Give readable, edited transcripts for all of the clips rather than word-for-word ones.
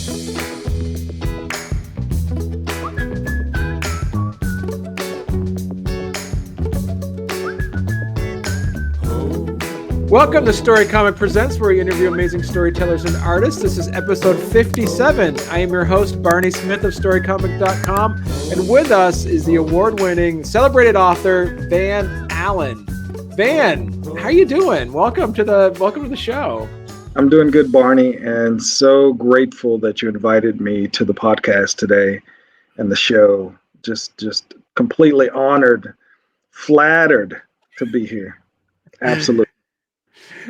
Welcome to Storycomic Presents, where we interview amazing storytellers and artists. This is episode 57. I am your host, Barney Smith of storycomic.com, and with us is the award-winning, celebrated author, Van Allen. Van, how you doing? Welcome to the show. I'm doing good, Barney, and so grateful that you invited me to the podcast today and the show. Just completely honored, flattered to be here. Absolutely.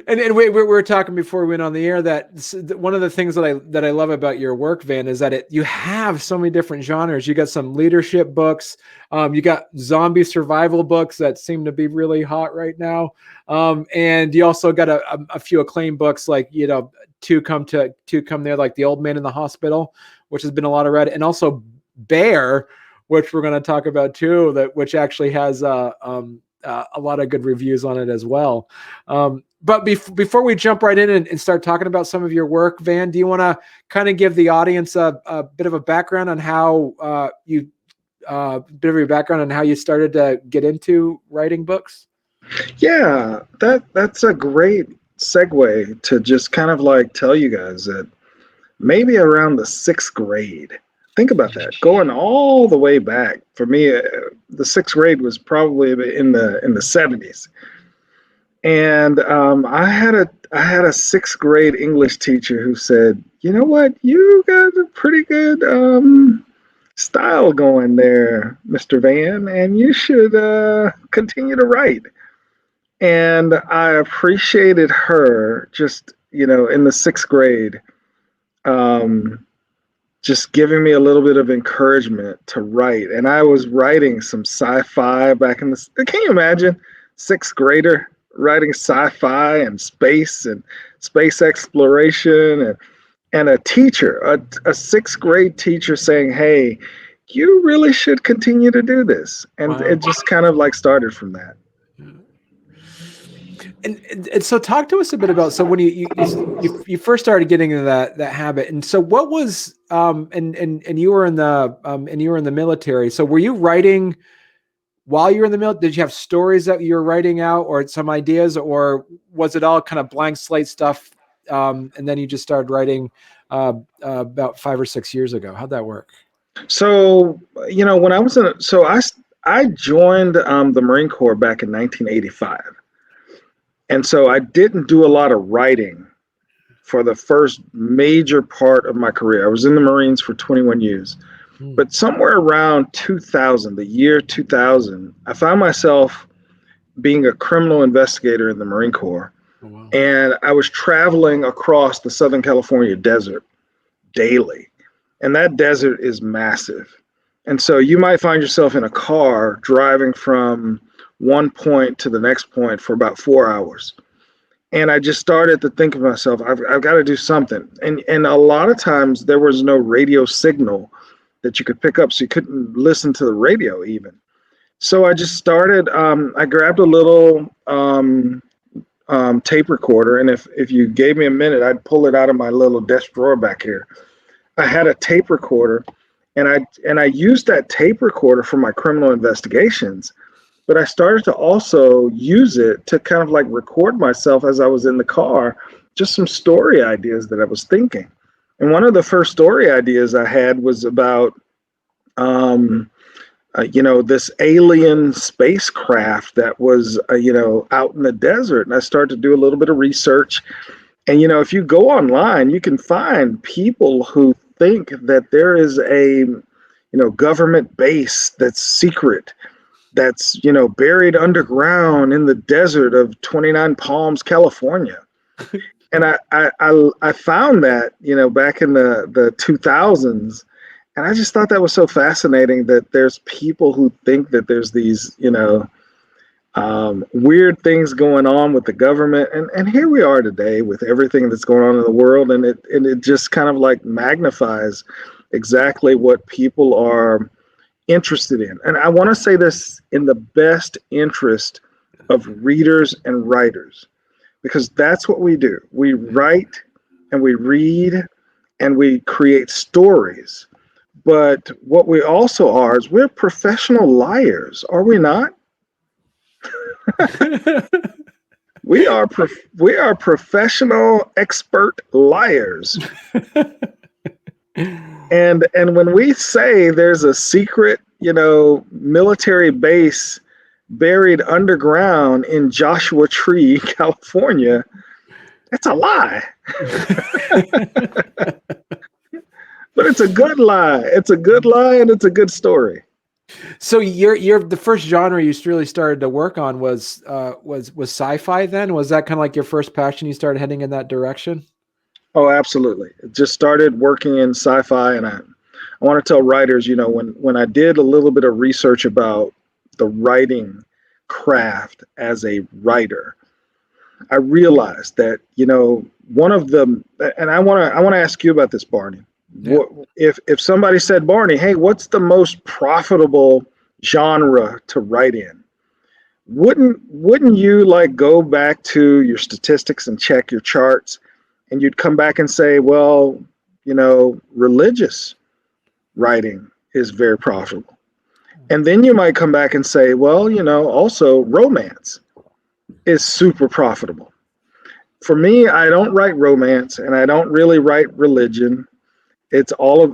And we were talking before we went on the air that one of the things that I love about your work, Van, is that you have so many different genres. You got some leadership books, you got zombie survival books that seem to be really hot right now, and you also got a few acclaimed books like To Come There, like The Old Man in the Hospital, which has been a lot of read, and also Bear, which we're going to talk about too, which actually has a lot of good reviews on it as well. But before we jump right in and start talking about some of your work, Van, do you want to kind of give the audience a bit of a background on how you started to get into writing books? Yeah, that's a great segue to just kind of like tell you guys that maybe around the 6th grade. Think about that, going all the way back. For me, the 6th grade was probably in the 70s. And I had a 6th grade English teacher who said, "You know what? You got a pretty good style going there, Mr. Van, and you should continue to write." And I appreciated her just, in the 6th grade, just giving me a little bit of encouragement to write. And I was writing some sci-fi back in can you imagine 6th grader writing sci-fi and space exploration, and a teacher, a 6th grade teacher saying, "Hey, you really should continue to do this." And It just kind of like started from that. And so talk to us a bit about, so when you first started getting into that habit, and so what was and you were in the military, so were you writing while you were in the military? Did you have stories that you were writing out, or some ideas, or was it all kind of blank slate stuff, and then you just started writing about 5 or 6 years ago? How'd that work? So when I was I joined the Marine Corps back in 1985. And so I didn't do a lot of writing for the first major part of my career. I was in the Marines for 21 years. But somewhere around 2000, the year 2000, I found myself being a criminal investigator in the Marine Corps. Oh, wow. And I was traveling across the Southern California desert daily. And that desert is massive. And so you might find yourself in a car driving from one point to the next point for about 4 hours. And I just started to think of myself, I've got to do something. And a lot of times there was no radio signal that you could pick up, so you couldn't listen to the radio even. So I just started, I grabbed a little tape recorder, and if you gave me a minute, I'd pull it out of my little desk drawer back here. I had a tape recorder, and I used that tape recorder for my criminal investigations, but I started to also use it to kind of like record myself as I was in the car, just some story ideas that I was thinking. And one of the first story ideas I had was about, this alien spacecraft that was, out in the desert. And I started to do a little bit of research. And, if you go online, you can find people who think that there is a, government base that's secret, that's, buried underground in the desert of 29 Palms, California. And I found that, back in the 2000s, and I just thought that was so fascinating that there's people who think that there's these, weird things going on with the government. And here we are today with everything that's going on in the world. And it just kind of like magnifies exactly what people are interested in. And I want to say this in the best interest of readers and writers, because that's what we do. We write and we read and we create stories. But what we also are is we're professional liars, are we not? We are professional expert liars. And when we say there's a secret, military base buried underground in Joshua Tree, California, it's a lie. But it's a good lie. It's a good lie, and it's a good story. So you're the first genre you really started to work on was sci-fi then? Was that kind of like your first passion, you started heading in that direction? Oh, absolutely. It just started working in sci-fi, and I want to tell writers, when I did a little bit of research about the writing craft as a writer, I realized that, one of the, and I want to ask you about this, Barney. Yeah. If somebody said, Barney, hey, what's the most profitable genre to write in? Wouldn't you like go back to your statistics and check your charts, and you'd come back and say, well, religious writing is very profitable. And then you might come back and say, well, also romance is super profitable. For me, I don't write romance and I don't really write religion.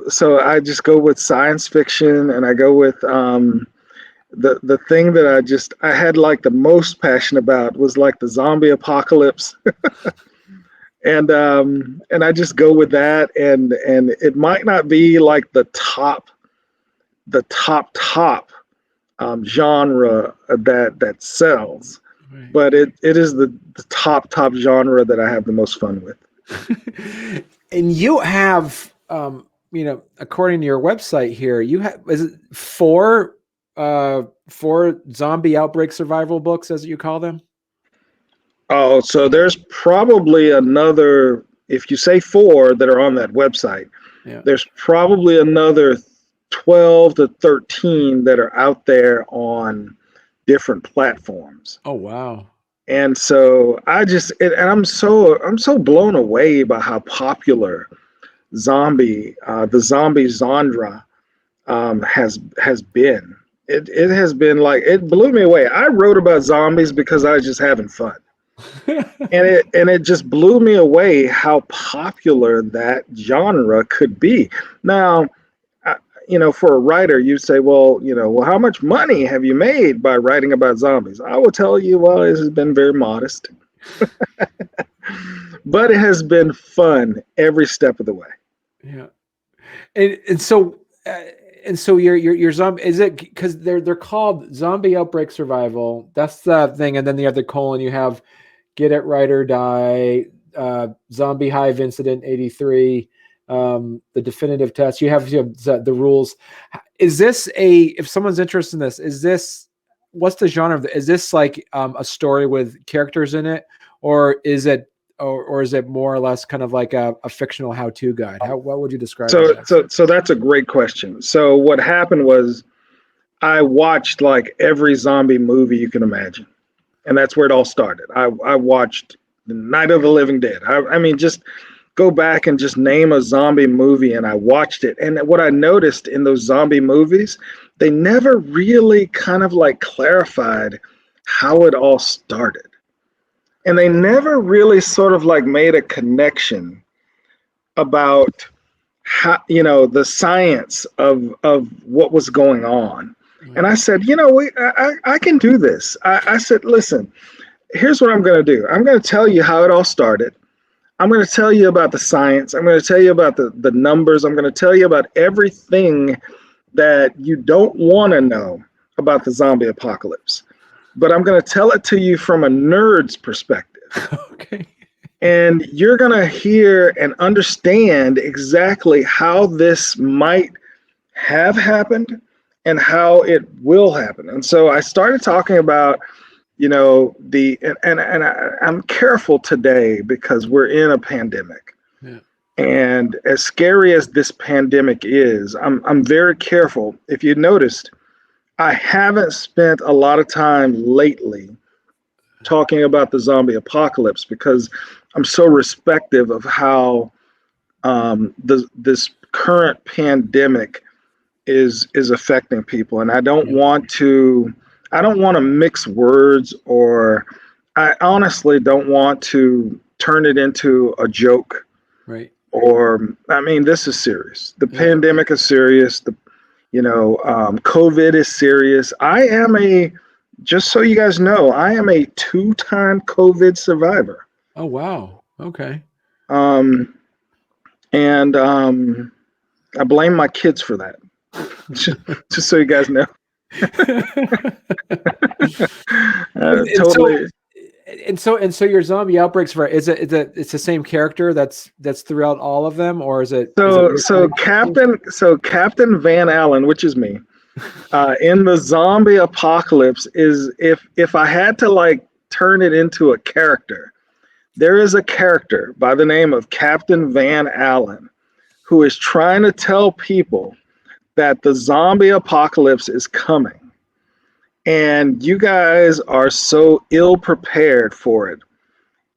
So I just go with science fiction, and I go with the thing that I had like the most passion about was like the zombie apocalypse. And I just go with that, and it might not be like the top genre that sells, Right. but it is the top genre that I have the most fun with. And you have, according to your website here, you have, is it four zombie outbreak survival books, as you call them? Oh, so there's probably another, if you say 4 that are on that website, Yeah. there's probably another 12 to 13 that are out there on different platforms. Oh, wow. And so I'm so blown away by how popular the zombie genre has been. It has been like, it blew me away. I wrote about zombies because I was just having fun. And it just blew me away how popular that genre could be. Now, for a writer, you say, well, how much money have you made by writing about zombies? I will tell you, well, it has been very modest, but it has been fun every step of the way. Yeah. And so your zombie, is it because they're called zombie outbreak survival? That's the thing. And then the other colon, you have Get It Right or Die, Zombie Hive Incident 83, the definitive test. You have the rules. Is this if someone's interested in this, what's the genre of is this like a story with characters in it, or is it more or less kind of like a fictional how-to guide? What would you describe it as? So that's a great question. So what happened was I watched like every zombie movie you can imagine. And that's where it all started. I watched The Night of the Living Dead. I mean, just go back and just name a zombie movie, and I watched it. And what I noticed in those zombie movies, they never really kind of like clarified how it all started. And they never really sort of like made a connection about how, the science of what was going on. And I said, I can do this. I said, listen, here's what I'm going to do. I'm going to tell you how it all started. I'm going to tell you about the science. I'm going to tell you about the numbers. I'm going to tell you about everything that you don't want to know about the zombie apocalypse. But I'm going to tell it to you from a nerd's perspective. Okay. And you're going to hear and understand exactly how this might have happened and how it will happen. And so I started talking about, I'm careful today because we're in a pandemic. Yeah. And as scary as this pandemic is, I'm very careful. If you noticed, I haven't spent a lot of time lately talking about the zombie apocalypse because I'm so respective of how this current pandemic is affecting people, and I don't want to mix words, or I honestly don't want to turn it into a joke. Right. Or, I mean, this is serious. The Yeah. pandemic is serious. COVID is serious. Just so you guys know, I am a 2-time COVID survivor. Oh, wow. Okay. Um, and I blame my kids for that. Just so you guys know. and Totally. so your zombie outbreaks for it's the same character that's throughout all of them, or is it Captain Van Allen, which is me, in the zombie apocalypse, is if I had to like turn it into a character, there is a character by the name of Captain Van Allen who is trying to tell people that the zombie apocalypse is coming. And you guys are so ill prepared for it.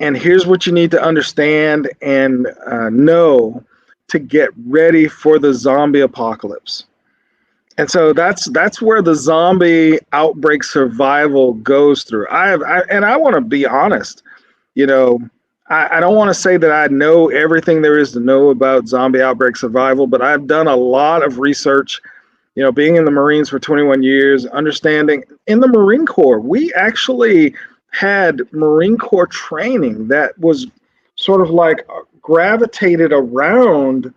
And here's what you need to understand and know to get ready for the zombie apocalypse. And so that's where the zombie outbreak survival goes through. I want to be honest, you know, I don't want to say that I know everything there is to know about zombie outbreak survival, but I've done a lot of research, you know, being in the Marines for 21 years, understanding in the Marine Corps, we actually had Marine Corps training that was sort of like gravitated around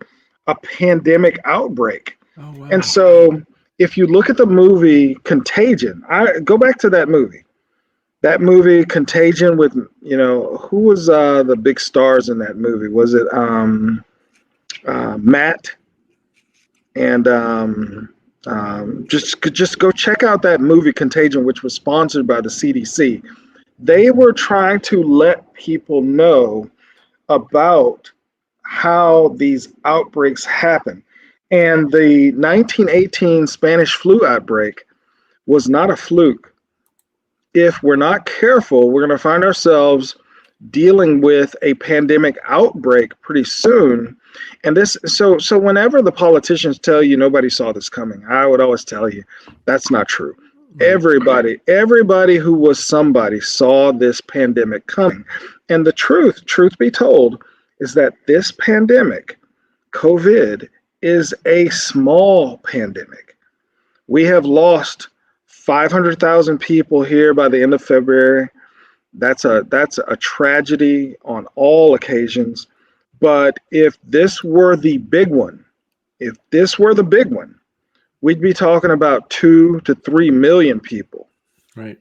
a pandemic outbreak. Oh, wow. And so if you look at the movie Contagion, I go back to that movie. That movie Contagion with, you know, who was the big stars in that movie? Was it Matt? And just go check out that movie Contagion, which was sponsored by the CDC. They were trying to let people know about how these outbreaks happen. And the 1918 Spanish flu outbreak was not a fluke. If we're not careful, we're going to find ourselves dealing with a pandemic outbreak pretty soon. And so whenever the politicians tell you nobody saw this coming, I would always tell you that's not true. Right. Everybody who was somebody saw this pandemic coming. And the truth be told, is that this pandemic, COVID, is a small pandemic. We have lost 500,000 people here by the end of February. That's a tragedy on all occasions. But if this were the big one, we'd be talking about 2 to 3 million people, right,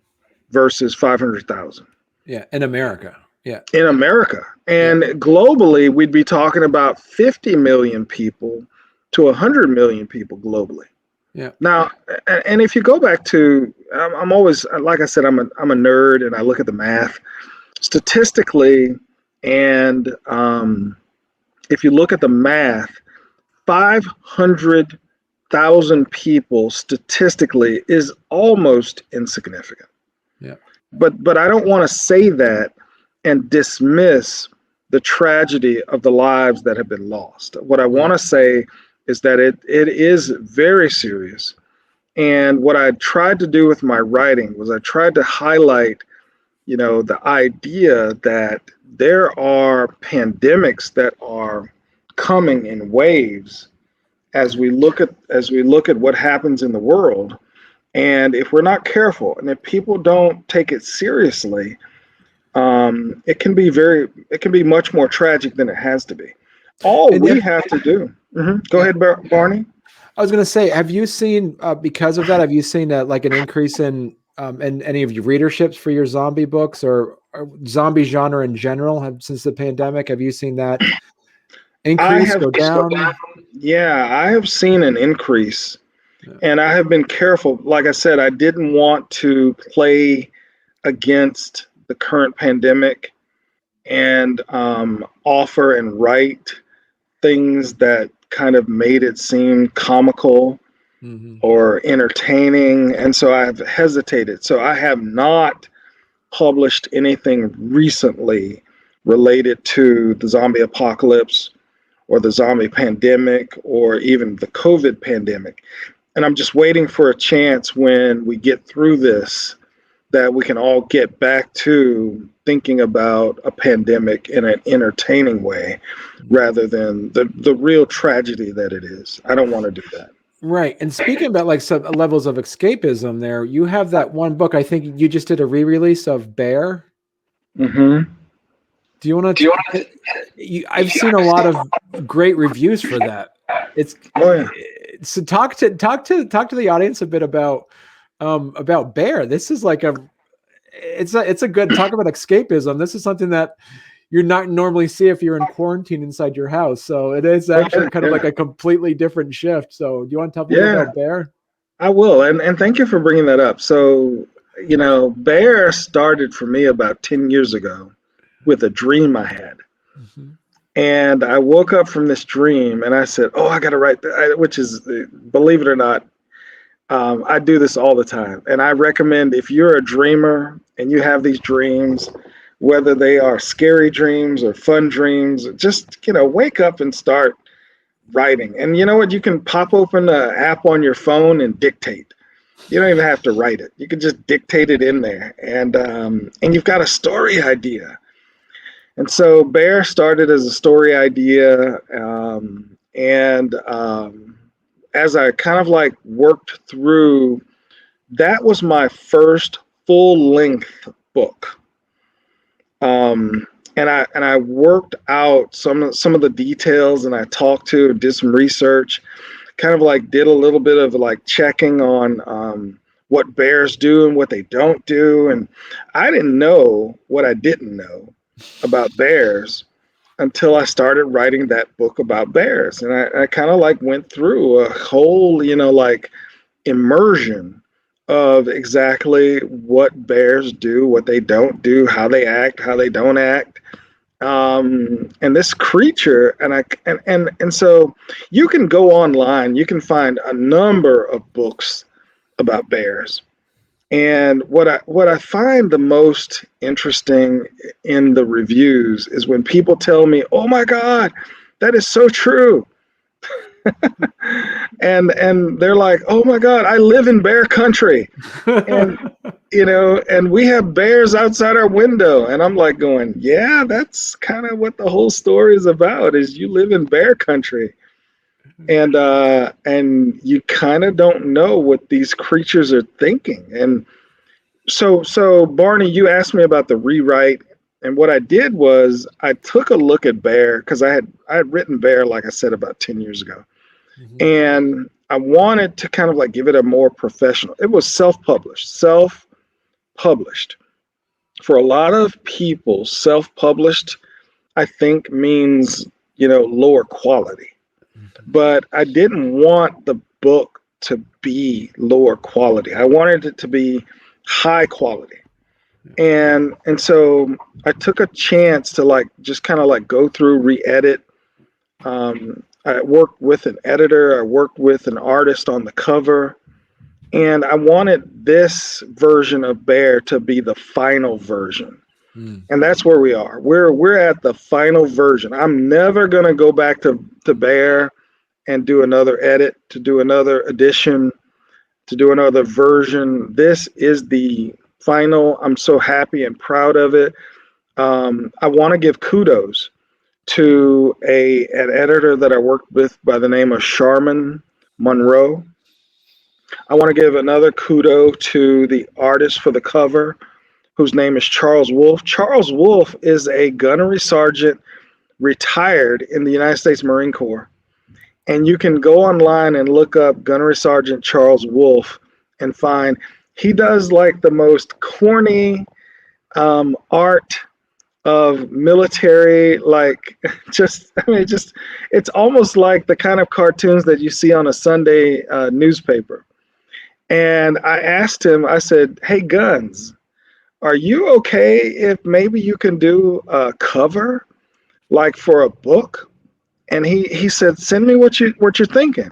versus 500,000. Yeah, in America. Yeah, in America, and globally, we'd be talking about 50 million people to 100 million people globally. Yeah. Now, and if you go back to, I'm always, like I said, I'm a nerd, and I look at the math statistically, and if you look at the math, 500,000 people statistically is almost insignificant. Yeah. But I don't want to say that and dismiss the tragedy of the lives that have been lost. What I want to say is that it is very serious. And what I tried to do with my writing was I tried to highlight, you know, the idea that there are pandemics that are coming in waves as we look at what happens in the world. And if we're not careful, and if people don't take it seriously, it can be much more tragic than it has to be. All we have to do. Go ahead, Barney. I was going to say, have you seen, because of that, have you seen like an increase in any of your readerships for your zombie books or zombie genre in general since the pandemic? Have you seen that increase go down? Yeah, I have seen an increase. And I have been careful. Like I said, I didn't want to play against the current pandemic and offer and write things that kind of made it seem comical or entertaining. And so I've hesitated. So I have not published anything recently related to the zombie apocalypse or the zombie pandemic or even the COVID pandemic. And I'm just waiting for a chance when we get through this that we can all get back to thinking about a pandemic in an entertaining way rather than the real tragedy that it is. I don't want to do that. Right. And speaking about like some levels of escapism there, you have that one book, I think you just did a re-release of Bear. Mm-hmm. Do you want to? I've seen a lot of great reviews for that. It's Oh yeah. So talk to the audience a bit about Bear. This is like it's a good talk about escapism. This is something that you're not normally see if you're in quarantine inside your house. So it is actually kind of like a completely different shift. So do you want to tell people about Bear? I will. And thank you for bringing that up. So, Bear started for me about 10 years ago with a dream I had. Mm-hmm. And I woke up from this dream and I said, oh, I got to write that, which is, believe it or not, I do this all the time. And I recommend if you're a dreamer and you have these dreams, whether they are scary dreams or fun dreams, just, wake up and start writing. And you know what? You can pop open an app on your phone and dictate. You don't even have to write it. You can just dictate it in there. And you've got a story idea. And so Bear started as a story idea. As I kind of like worked through, that was my first full length book. And I worked out some of the details, and I did some research, kind of like did a little bit of like checking on what bears do and what they don't do. And I didn't know what I didn't know about bears until I started writing that book about bears. And I kind of like went through a whole, like immersion of exactly what bears do, what they don't do, how they act, how they don't act. And this creature, and so you can go online, you can find a number of books about bears. And what I find the most interesting in the reviews is when people tell me, "Oh my God, that is so true." and they're like, "Oh my God, I live in bear country." And and we have bears outside our window. And I'm like going, yeah, that's kind of what the whole story is about, is you live in bear country. And you kind of don't know what these creatures are thinking. And so Barney, you asked me about the rewrite. And what I did was I took a look at Bear, because I had written Bear, like I said, about 10 years ago. Mm-hmm. And I wanted to kind of like give it a more professional. It was self-published. For a lot of people, self-published, I think, means, lower quality. But I didn't want the book to be lower quality. I wanted it to be high quality. And so I took a chance to like just kind of like go through, re-edit. I worked with an editor. I worked with an artist on the cover. And I wanted this version of Bear to be the final version. And that's where we are. We're at the final version. I'm never going to go back to Bear and do another edit, to do another edition, to do another version. This is the final. I'm so happy and proud of it. I want to give kudos to an editor that I worked with by the name of Charmin Monroe. I want to give another kudo to the artist for the cover, whose name is Charles Wolfe. Charles Wolfe is a gunnery sergeant, retired in the United States Marine Corps. And you can go online and look up Gunnery Sergeant Charles Wolfe and find he does like the most corny art of military, like it's almost like the kind of cartoons that you see on a Sunday newspaper. And I asked him, I said, "Hey, Guns, are you okay if maybe you can do a cover like for a book?" And he said, "Send me what you're thinking."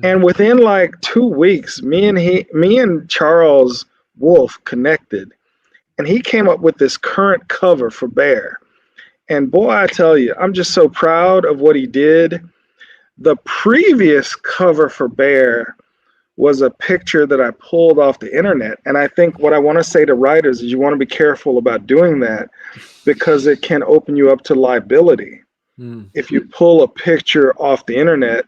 And within like 2 weeks, me and Charles Wolfe connected, and he came up with this current cover for Bear. And boy, I tell you, I'm just so proud of what he did. The previous cover for Bear was a picture that I pulled off the internet. And I think what I want to say to writers is you want to be careful about doing that because it can open you up to liability. If you pull a picture off the internet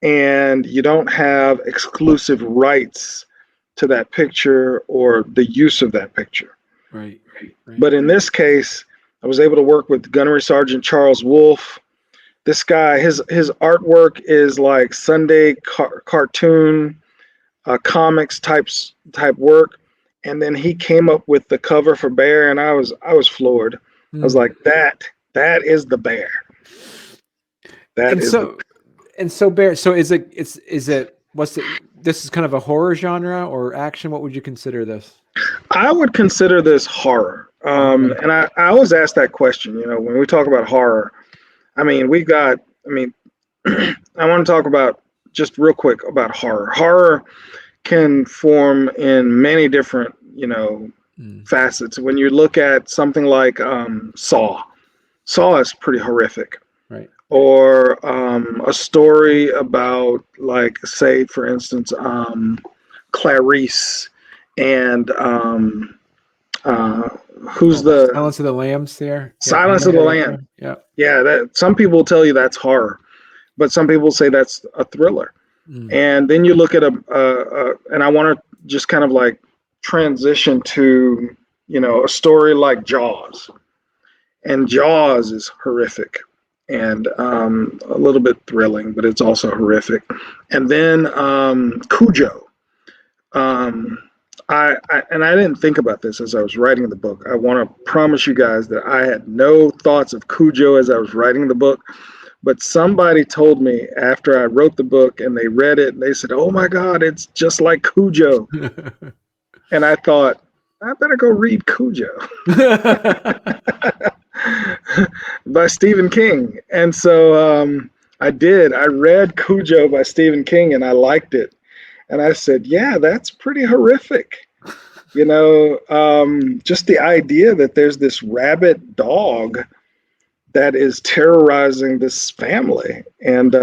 and you don't have exclusive rights to that picture or the use of that picture. Right. But in this case, I was able to work with Gunnery Sergeant Charles Wolfe. This guy, his artwork is like Sunday cartoon, comics type work, and then he came up with the cover for Bear, and I was floored. I was like, that is the Bear. So Bear. So is it what's it? This is kind of a horror genre or action. What would you consider this? I would consider this horror. And I always ask that question. When we talk about horror, I want to talk about just real quick about horror. Horror can form in many different, facets. When you look at something like Saw is pretty horrific. Right. Or a story about, like, say, for instance, Clarice and who's the Silence of the Lambs there? Silence of the Lambs. Yeah. Yeah, that some people will tell you that's horror, but some people say that's a thriller. And then you look at and I want to just kind of like transition to, a story like Jaws. And Jaws is horrific and a little bit thrilling, but it's also horrific. And then Cujo. I didn't think about this as I was writing the book. I want to promise you guys that I had no thoughts of Cujo as I was writing the book. But somebody told me after I wrote the book and they read it, and they said, "Oh my God, it's just like Cujo." And I thought, I better go read Cujo by Stephen King. And so I did. I read Cujo by Stephen King and I liked it. And I said, yeah, that's pretty horrific. Just the idea that there's this rabid dog that is terrorizing this family. And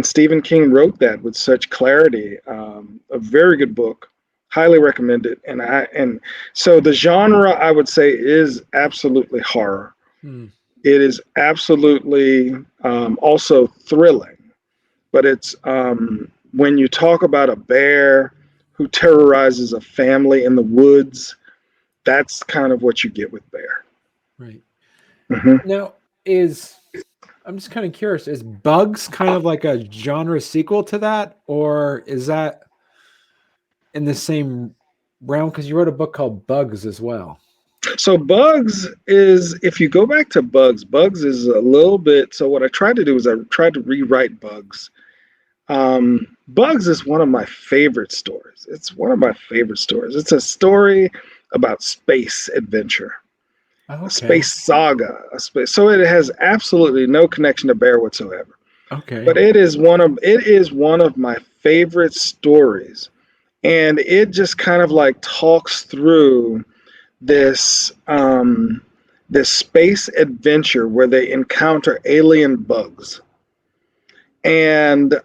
Stephen King wrote that with such clarity. A very good book. Highly recommend it. And so the genre, I would say, is absolutely horror. It is absolutely also thrilling. But it's when you talk about a bear who terrorizes a family in the woods, that's kind of what you get with Bear. Right. Mm-hmm. Now, I'm just kind of curious, is Bugs kind of like a genre sequel to that? Or is that in the same realm? Because you wrote a book called Bugs as well. So Bugs is, if you go back to Bugs is a little bit, so what I tried to do is I tried to rewrite Bugs. Bugs is one of my favorite stories. It's one of my favorite stories. It's a story about space adventure, a space saga, so it has absolutely no connection to Bear whatsoever. Okay. But it is one of my favorite stories. And it just kind of like talks through this space adventure where they encounter alien bugs. And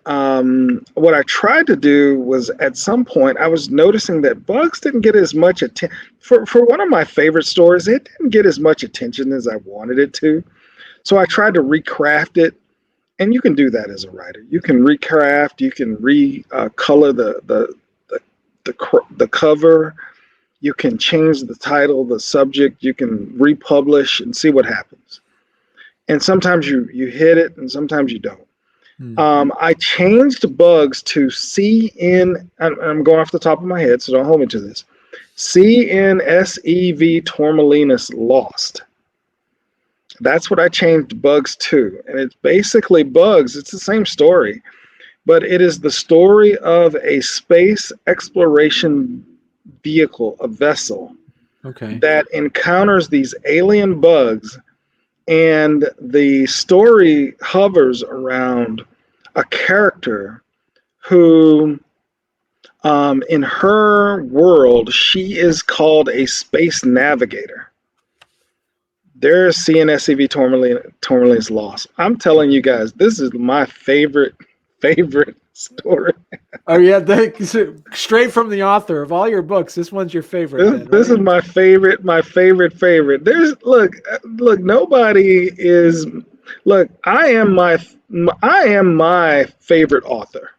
what I tried to do was, at some point, I was noticing that Bugs didn't get as much attention. For one of my favorite stories, it didn't get as much attention as I wanted it to. So I tried to recraft it. And you can do that as a writer. You can recraft, you can recolor the cover, you can change the title, the subject, you can republish and see what happens. And sometimes you hit it and sometimes you don't. I changed Bugs to CN, I'm going off the top of my head, so don't hold me to this. CNSEV Tormelinas Lost. That's what I changed Bugs to. And it's basically Bugs, it's the same story, but it is the story of a space exploration vehicle, a vessel, that encounters these alien bugs. And the story hovers around a character who, in her world, she is called a space navigator. there's CNSCV Tourmaline's Lost. I'm telling you guys, this is my favorite story. Oh yeah, straight from the author of all your books. This one's your favorite. Then, This right? is my favorite. There's look, nobody is look. I am my favorite author.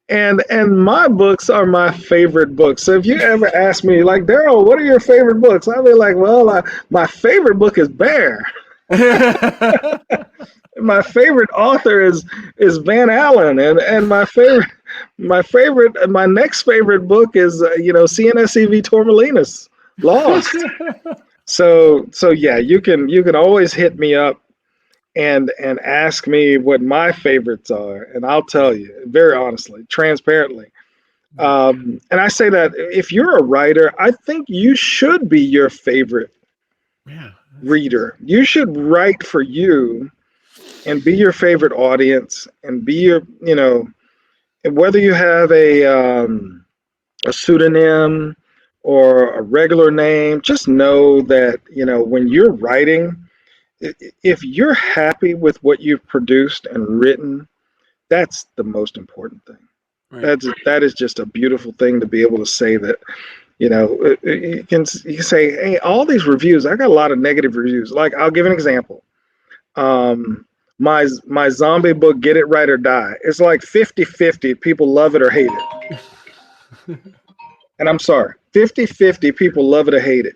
And my books are my favorite books. So if you ever ask me, like, Daryl, what are your favorite books? I'll be like, well, my favorite book is Bear. My favorite author is Van Allen, and my next favorite book is CNSCV Tourmaline's Lost. So yeah, you can always hit me up and ask me what my favorites are, and I'll tell you very honestly, transparently. And I say that if you're a writer, I think you should be your favorite reader. You should write for you and be your favorite audience and be your, and whether you have a pseudonym or a regular name, just know that, when you're writing, if you're happy with what you've produced and written, that's the most important thing. Right. That is just a beautiful thing to be able to say that, you can say, hey, all these reviews, I got a lot of negative reviews. Like, I'll give an example. My zombie book, Get It Right or Die, it's like 50-50. People love it or hate it. And I'm sorry, 50-50 people love it or hate it.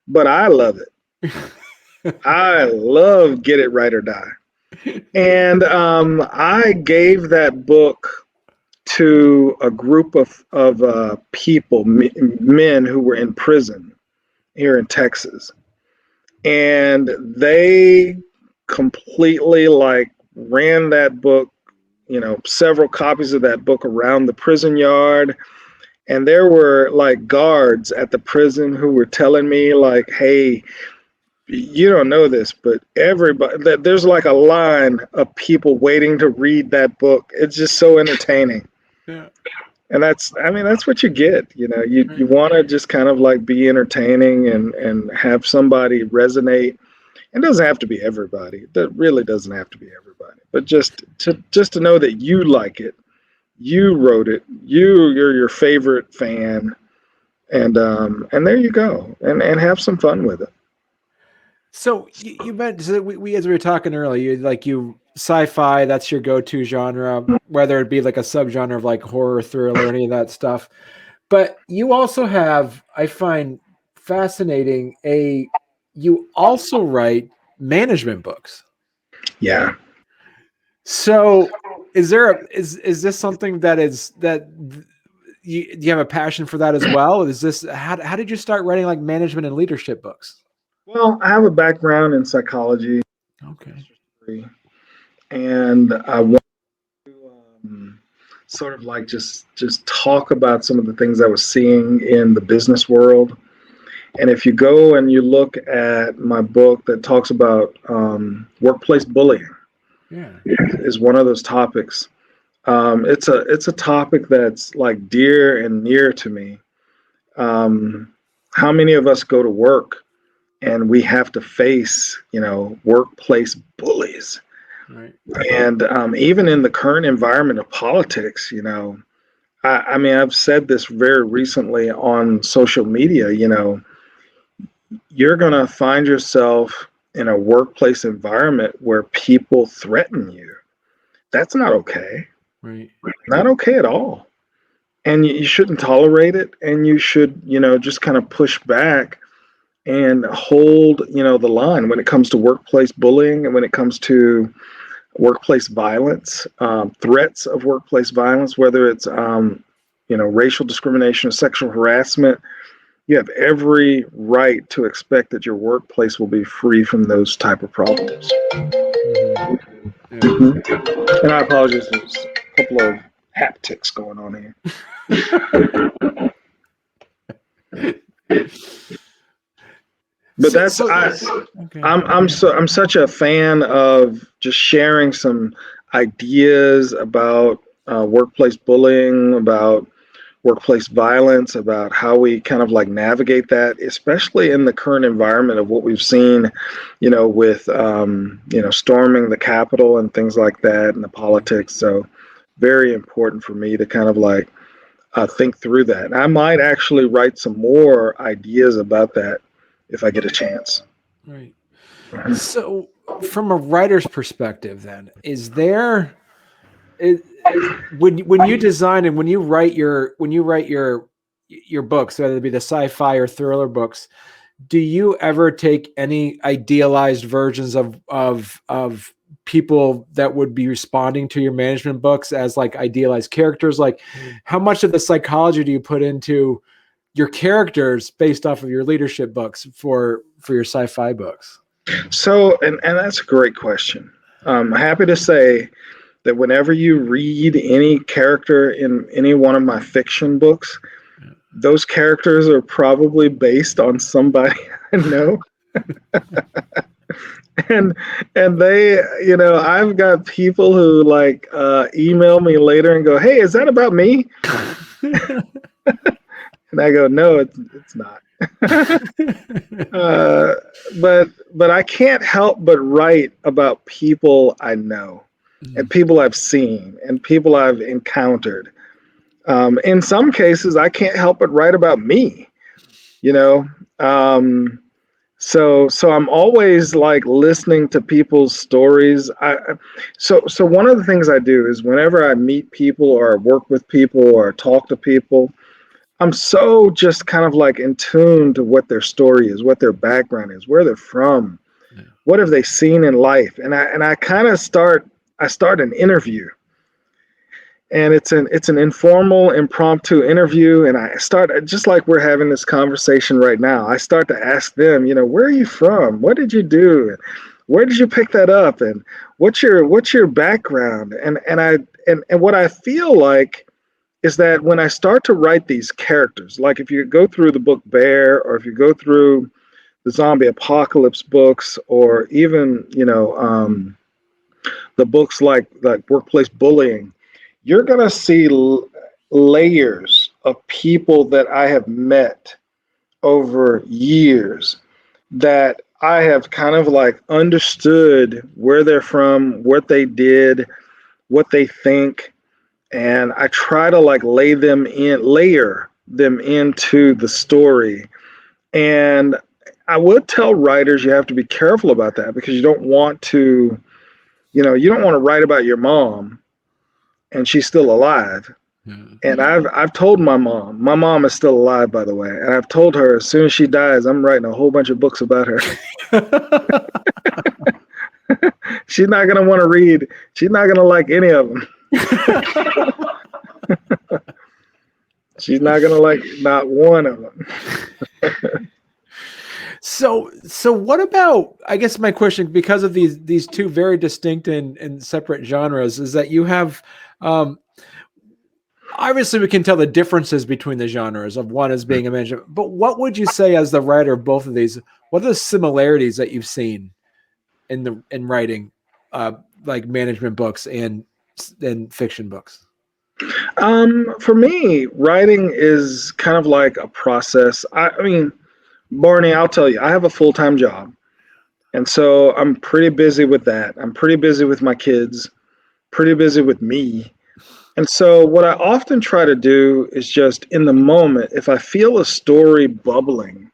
But I love it. I love Get It Right or Die. And I gave that book to a group of people, men who were in prison here in Texas. And they completely ran that book, several copies of that book around the prison yard. And there were guards at the prison who were telling me hey, you don't know this, but everybody, there's a line of people waiting to read that book. It's just so entertaining. Yeah. And that's what you get. You want to just kind of be entertaining and have somebody resonate. It doesn't have to be everybody. That really doesn't have to be everybody. But just to know that you like it, you wrote it, you're your favorite fan, and there you go, and have some fun with it. So you mentioned, we as we were talking earlier, you sci-fi, that's your go-to genre, whether it be a subgenre of horror, thriller, any of that stuff. But you also have, I find fascinating, you also write management books. Yeah. So is this something that you have a passion for that as well? Is this, how did you start writing management and leadership books? Well, I have a background in psychology. Okay. And I want to sort of just talk about some of the things I was seeing in the business world. And if you go and you look at my book that talks about workplace bullying, is one of those topics. It's a topic that's dear and near to me. How many of us go to work and we have to face, workplace bullies? Right. And even in the current environment of politics, I've said this very recently on social media, you're going to find yourself in a workplace environment where people threaten you. That's not okay. Right. Not okay at all. And you shouldn't tolerate it. And you should, just kind of push back and hold, the line when it comes to workplace bullying and when it comes to workplace violence, threats of workplace violence, whether it's, racial discrimination or sexual harassment. You have every right to expect that your workplace will be free from those type of problems. Mm-hmm. Yeah. Mm-hmm. And I apologize, there's a couple of haptics going on here. But I'm such a fan of just sharing some ideas about workplace bullying, about workplace violence, about how we kind of like navigate that, especially in the current environment of what we've seen, with, storming the Capitol and things like that and the politics. So very important for me to kind of like think through that. And I might actually write some more ideas about that if I get a chance. Right. So from a writer's perspective, then, when you design and when you write your books, whether it be the sci-fi or thriller books, do you ever take any idealized versions of people that would be responding to your management books as like idealized characters? Like, how much of the psychology do you put into your characters based off of your leadership books for your sci-fi books? So, and that's a great question. I'm happy to say that whenever you read any character in any one of my fiction books, those characters are probably based on somebody I know. and they, I've got people who like email me later and go, "Hey, is that about me?" And I go, "No, it's not." But I can't help but write about people I know and people I've seen and people I've encountered. In some cases, I can't help but write about me, you know. So I'm always like listening to people's stories. So one of the things I do is whenever I meet people or I work with people or talk to people, I'm so just kind of like in tune to what their story is, what their background is, where they're from, what have they seen in life, and I kind of start an interview, and it's an informal, impromptu interview, and I start just like we're having this conversation right now. I start to ask them, where are you from? What did you do? And where did you pick that up? And what's your background? And what I feel like is that when I start to write these characters, like if you go through the book Bear, or if you go through the zombie apocalypse books, or even, the books like Workplace Bullying, you're going to see layers of people that I have met over years that I have kind of like understood where they're from, what they did, what they think. And I try to like layer them into the story. And I would tell writers you have to be careful about that, because you don't want to, you don't want to write about your mom and she's still alive. And I've told my mom is still alive, by the way. And I've told her as soon as she dies, I'm writing a whole bunch of books about her. She's not going to want to read. She's not going to like any of them. She's not gonna like not one of them. So what about, I guess my question, because of these two very distinct and separate genres, is that you have obviously we can tell the differences between the genres of one as being a management, but what would you say as the writer of both of these, what are the similarities that you've seen in writing like management books and fiction books? For me, writing is kind of like a process. I mean, Barney, I'll tell you, I have a full-time job. And so I'm pretty busy with that. I'm pretty busy with my kids, pretty busy with me. And so what I often try to do is just in the moment, if I feel a story bubbling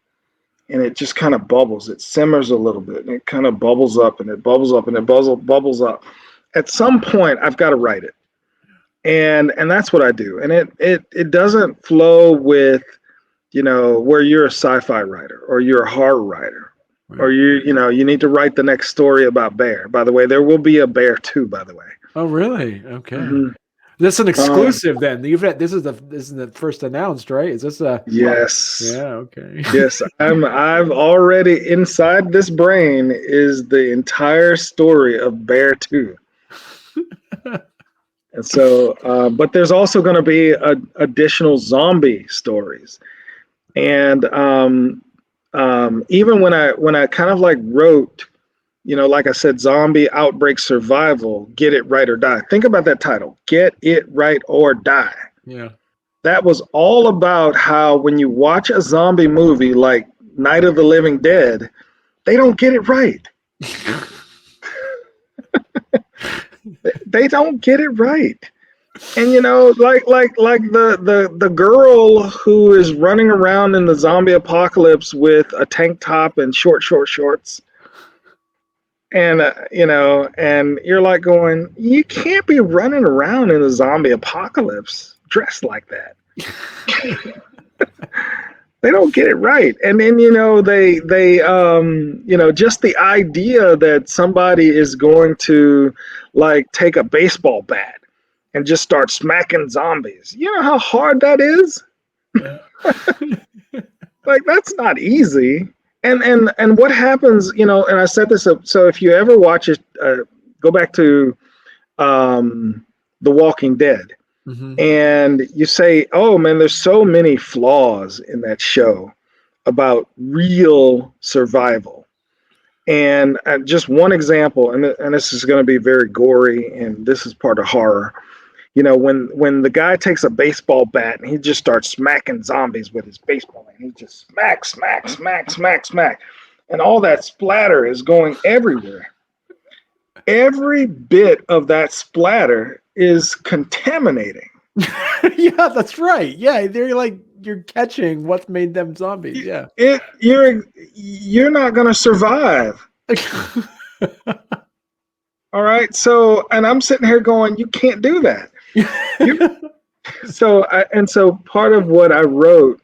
and it just kind of bubbles, it simmers a little bit and it kind of bubbles up and it bubbles up and it bubbles up. At some point, I've got to write it. And that's what I do. And it doesn't flow with, where you're a sci-fi writer or you're a horror writer, right, or you need to write the next story about Bear. By the way, there will be a Bear 2, by the way. Oh, really? Okay. Mm-hmm. This is an exclusive then. This is the first announced, right? Is this a Yes. Yeah, okay. Yes. I've already, inside this brain is the entire story of Bear 2. And so, but there's also going to be additional zombie stories. And even when I kind of like wrote, like I said, Zombie Outbreak Survival, Get It Right or Die. Think about that title, Get It Right or Die. Yeah. that was all about how when you watch a zombie movie like Night of the Living Dead, they don't get it right. They don't get it right. And like the girl who is running around in the zombie apocalypse with a tank top and short shorts, and and you're like going, you can't be running around in the zombie apocalypse dressed like that. They don't get it right. And then they just the idea that somebody is going to like take a baseball bat and just start smacking zombies. You know how hard that is? Like, that's not easy. And what happens, and I set this up, so if you ever watch it, go back to The Walking Dead, and you say, oh man, there's so many flaws in that show about real survival. And just one example, and this is going to be very gory, and this is part of horror. When the guy takes a baseball bat and he just starts smacking zombies with his baseball bat, he just smack, and all that splatter is going everywhere. Every bit of that splatter is contaminating. Yeah, that's right. Yeah, they're like, you're catching what's made them zombies. Yeah, you're not gonna survive. All right, so, and I'm sitting here going, you can't do that. So part of what I wrote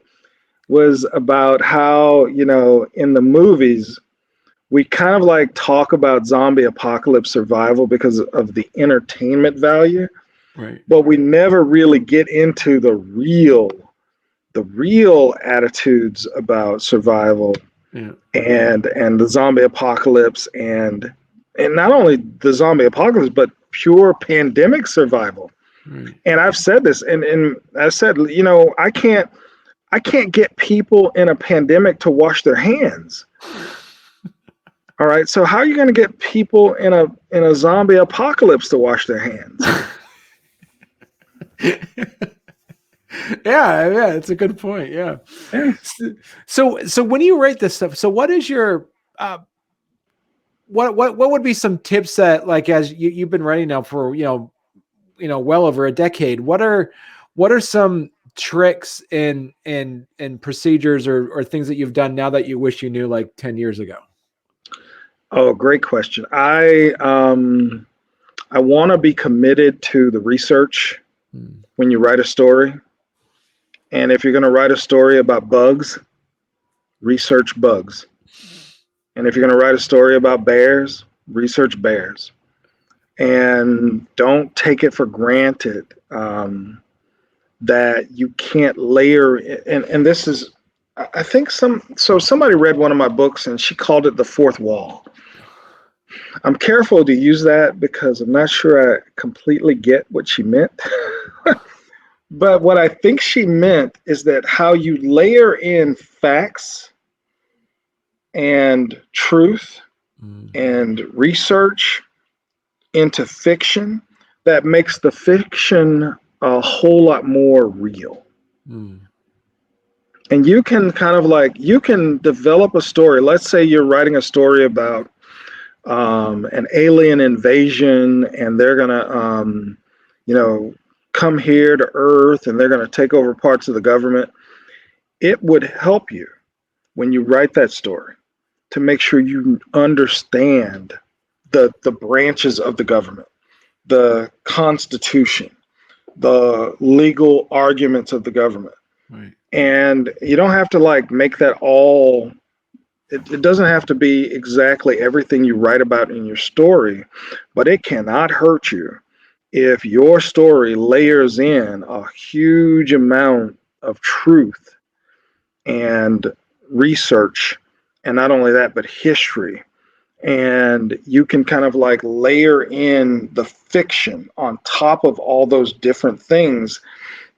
was about how, in the movies, we kind of like talk about zombie apocalypse survival because of the entertainment value, right? But we never really get into the real attitudes about survival, and the zombie apocalypse, and not only the zombie apocalypse, but pure pandemic survival. Right. And I've said this, and I said, I can't get people in a pandemic to wash their hands. All right, so how are you going to get people in a zombie apocalypse to wash their hands? Yeah, it's a good point. Yeah. So when you write this stuff, so what is your what would be some tips that, like, as you've been writing now for well over a decade, what are some tricks and procedures or things that you've done now that you wish you knew like 10 years ago? Oh, great question. I want to be committed to the research when you write a story. And if you're going to write a story about bugs, research bugs. And if you're going to write a story about bears, research bears. And don't take it for granted that you can't layer. And this is, I think somebody read one of my books and she called it the fourth wall. I'm careful to use that because I'm not sure I completely get what she meant. But what I think she meant is that how you layer in facts and truth and research into fiction, that makes the fiction a whole lot more real. And you can kind of like, you can develop a story. Let's say you're writing a story about an alien invasion, and they're gonna come here to Earth and they're gonna take over parts of the government. It would help you when you write that story to make sure you understand the branches of the government, the Constitution, the legal arguments of the government. Right. And you don't have to like make that all, it doesn't have to be exactly everything you write about in your story, but it cannot hurt you if your story layers in a huge amount of truth and research, and not only that, but history. And you can kind of like layer in the fiction on top of all those different things.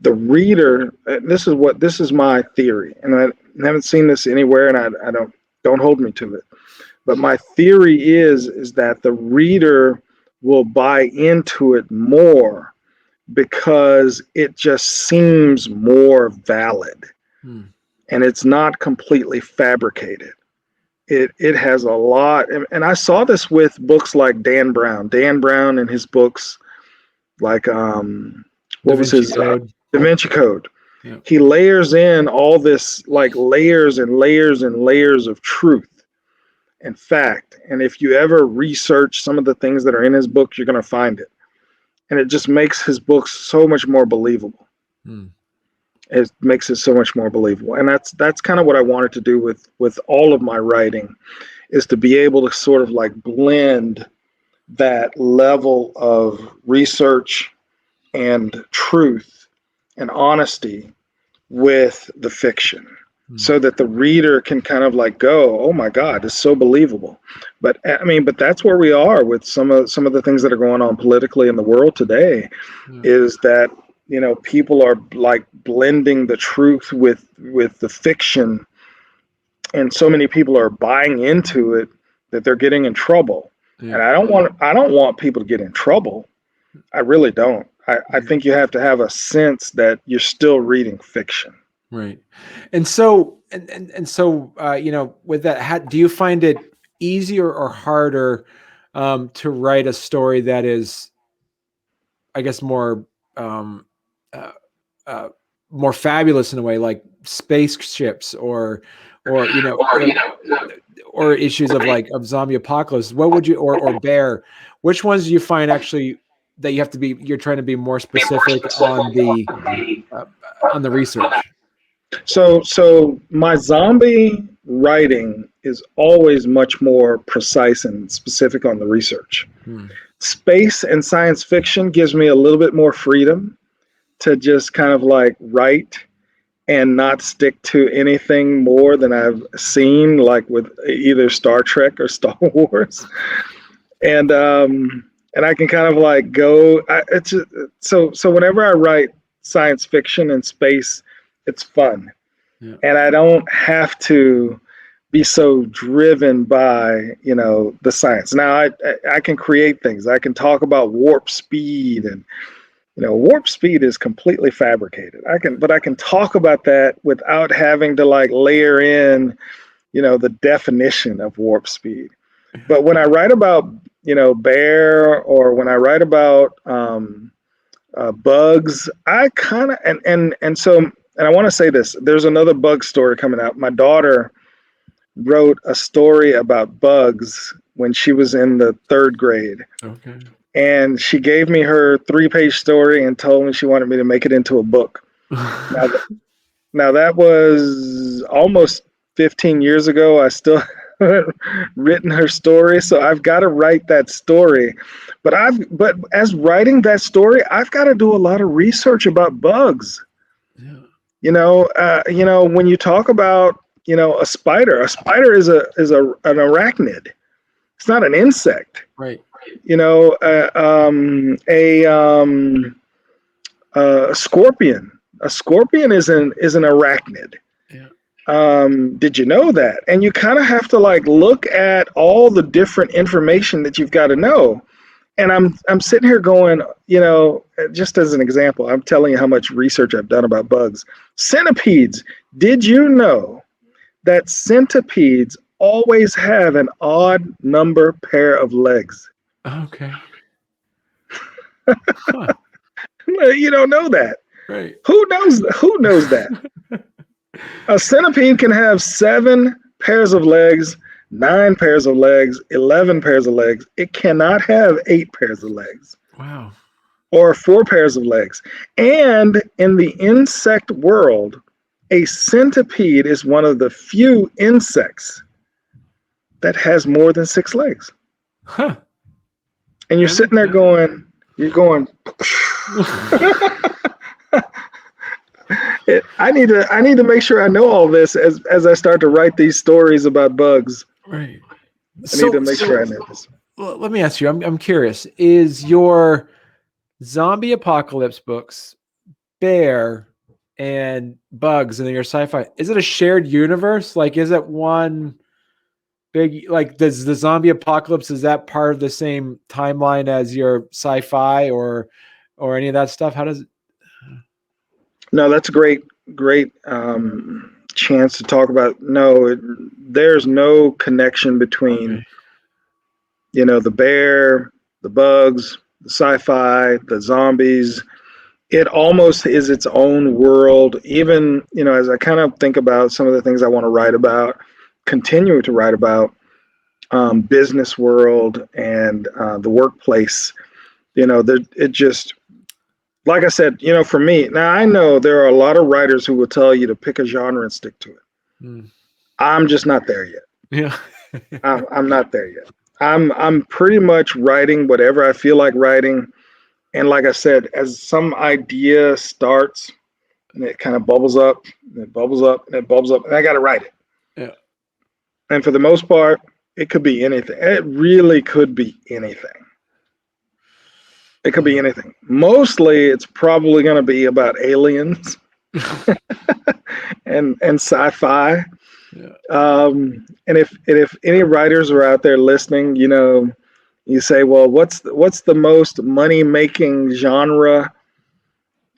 The reader, this is my theory, and I haven't seen this anywhere, and I don't hold me to it. But my theory is that the reader will buy into it more because it just seems more valid, Hmm. and it's not completely fabricated. It has a lot, and I saw this with books like Dan Brown. Dan Brown and his books, like Da what was Vinci his Code. Da Vinci Code. Yeah. He layers in all this, like, layers and layers and layers of truth and fact. And if you ever research some of the things that are in his book, you're going to find it. And it just makes his books so much more believable. Hmm. It makes it so much more believable. And that's kind of what I wanted to do with all of my writing, is to be able to sort of like blend that level of research and truth and honesty with the fiction, Hmm. so that the reader can kind of like go, oh my God, it's so believable. But I mean, but that's where we are with some of the things that are going on politically in the world today, Yeah. is that, you know, people are like blending the truth with the fiction, and so many people are buying into it that they're getting in trouble. Yeah. And I don't want people to get in trouble. I really don't. I think you have to have a sense that you're still reading fiction. Right. And so, you know, with that, do you find it easier or harder to write a story that is, I guess, um, uh, uh, more fabulous in a way, like spaceships or you know, or issues of like of zombie apocalypse? What would you, or bear? Which ones do you find actually that you're trying to be more specific uh, on the research? So my zombie writing is always much more precise and specific on the research. Hmm. Space and science fiction gives me a little bit more freedom to just kind of like write and not stick to anything more than I've seen, like with either Star Trek or Star Wars. And I can kind of like go. It's just, so whenever I write science fiction and space, it's fun, Yeah. and I don't have to be so driven by, you know, the science. Now I can create things. I can talk about warp speed, and you know, warp speed is completely fabricated. But I can talk about that without having to like layer in, you know, the definition of warp speed. But when I write about, you know, bear, or when I write about bugs, I kind of and so, and I want to say this. There's another bug story coming out. My daughter wrote a story about bugs when she was in the third grade, Okay. and she gave me her 3-page story and told me she wanted me to make it into a book. Now, now that was almost 15 years ago. I still haven't written her story, so I've got to write that story. But as writing that story, I've got to do a lot of research about bugs. Yeah. You know, when you talk about, you know, a spider an arachnid. It's not an insect. Right. You know, scorpion. A scorpion is an arachnid. Yeah. Did you know that? And you kind of have to like look at all the different information that you've got to know. And I'm sitting here going, you know, just as an example, I'm telling you how much research I've done about bugs. Centipedes. Did you know that centipedes always have an odd number pair of legs? Okay. Huh. You don't know that. Right. Who knows that? A centipede can have 7 pairs of legs, 9 pairs of legs, 11 pairs of legs. It cannot have 8 pairs of legs Wow. or 4 pairs of legs. And in the insect world, a centipede is one of the few insects that has more than 6 legs. Huh. And you're sitting there going, I need to make sure I know all this as I start to write these stories about bugs. Right. I need to make sure I know this. Well, let me ask you. I'm curious. Is your zombie apocalypse books, bear, and bugs, and then your sci-fi? Is it a shared universe? Like, is it one big? Like, does the zombie apocalypse, is that part of the same timeline as your sci-fi, or or any of that stuff? How does it? No, that's a great chance to talk about. No, there's no connection between, Okay. the bear, the bugs, the sci-fi, the zombies. It almost is its own world. Even, as I kind of think about some of the things I want to write about, continue to write about, business world and the workplace, it just, like I said, for me, now I know there are a lot of writers who will tell you to pick a genre and stick to it. Mm. I'm just not there yet. Yeah. I'm not there yet. I'm pretty much writing whatever I feel like writing. And like I said, as some idea starts and it kind of bubbles up, and it bubbles up, and it bubbles up, and I got to write it. Yeah. And for the most part, it could be anything. It really could be anything. It could be anything. Mostly, it's probably going to be about aliens and sci-fi. Yeah. And if any writers are out there listening, you say, well, what's the most money making genre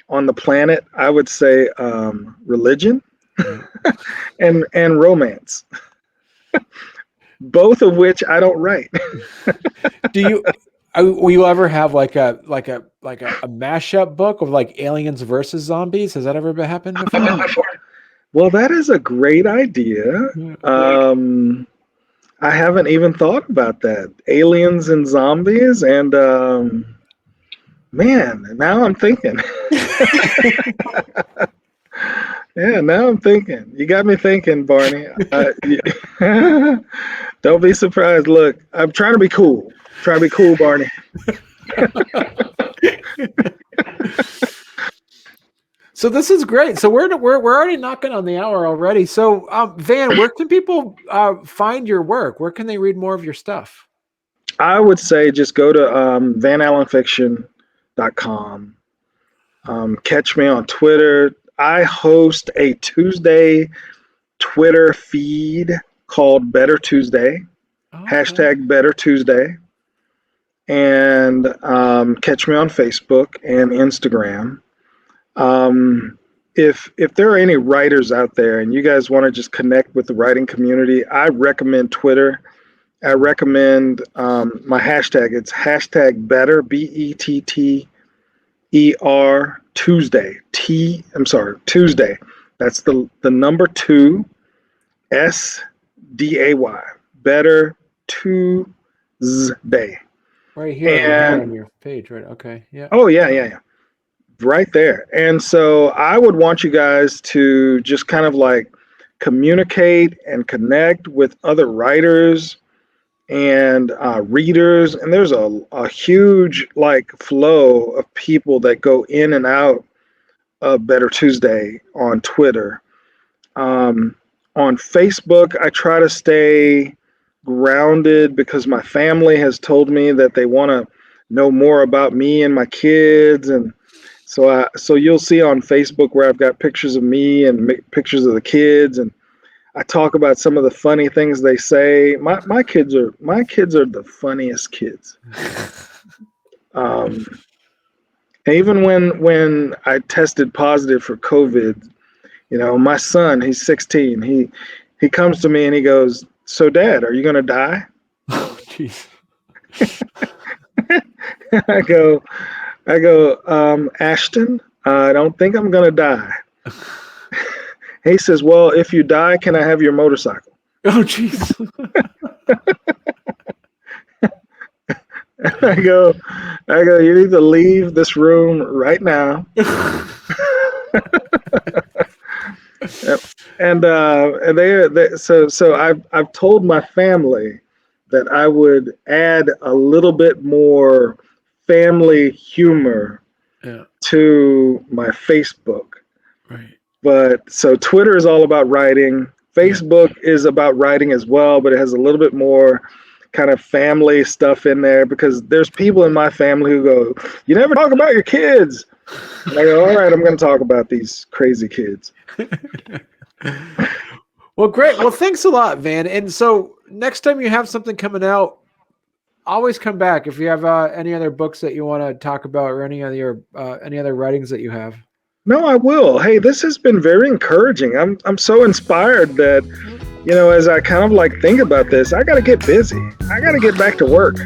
on the planet? I would say religion and romance, both of which I don't write. Will you ever have like a mashup book of like aliens versus zombies? Has that ever happened before? Well, that is a great idea. I haven't even thought about that. Aliens and zombies, and man, now I'm thinking. Yeah, now I'm thinking. You got me thinking, Barney. Don't be surprised. Look, I'm trying to be cool. Trying to be cool, Barney. So this is great. So we're already knocking on the hour already. So Van, where can people find your work? Where can they read more of your stuff? I would say just go to vanallenfiction.com. Catch me on Twitter. I host a Tuesday Twitter feed called Better Tuesday, hashtag Better Tuesday. And catch me on Facebook and Instagram. If there are any writers out there and you guys want to just connect with the writing community, I recommend Twitter. I recommend my hashtag. It's hashtag better, BETTER Tuesday. Tuesday. That's the number 2 SDAY. Better Tuesday. Right here on your page, right? Okay. Yeah. Oh, yeah. Right there. And so I would want you guys to just kind of like communicate and connect with other writers and readers. And there's a huge like flow of people that go in and out of Better Tuesday on Twitter. On Facebook, I try to stay grounded because my family has told me that they want to know more about me and my kids. And so you'll see on Facebook where I've got pictures of me and pictures of the kids, and I talk about some of the funny things they say. My kids are the funniest kids. Even when I tested positive for COVID, my son, he's 16. He comes to me and he goes, "So, Dad, are you going to die?" Oh, jeez. I go, Ashton, I don't think I'm going to die. He says, "Well, if you die, can I have your motorcycle?" Oh, jeez. I go, you need to leave this room right now. And so I've told my family that I would add a little bit more family humor to my Facebook. Right. But so Twitter is all about writing. Facebook is about writing as well, but it has a little bit more kind of family stuff in there because there's people in my family who go, "You never talk about your kids." And I go, "All right, I'm going to talk about these crazy kids." Well, great. Well, thanks a lot, Van. And so next time you have something coming out, always come back if you have any other books that you want to talk about or any other writings that you have. No, I will. Hey, this has been very encouraging. I'm so inspired that, as I kind of like think about this, I got to get busy. I got to get back to work.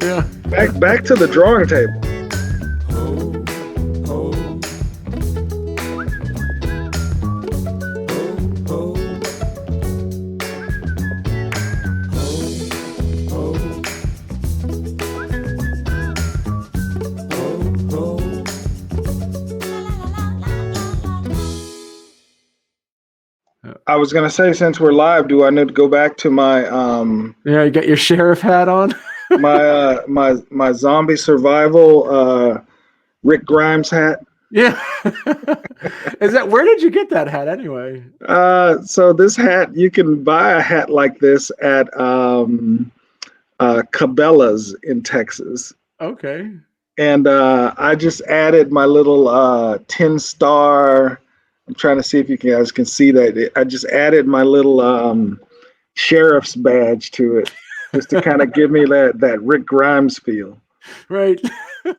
Yeah. Back to the drawing table. I was gonna say, since we're live, do I need to go back to my you got your sheriff hat on? my zombie survival Rick Grimes hat? Yeah. Where did you get that hat anyway? So this hat, you can buy a hat like this at Cabela's in Texas. Okay. And I just added my little 10-star. I'm trying to see if you guys can see that. I just added my little sheriff's badge to it, just to kind of give me that Rick Grimes feel. Right.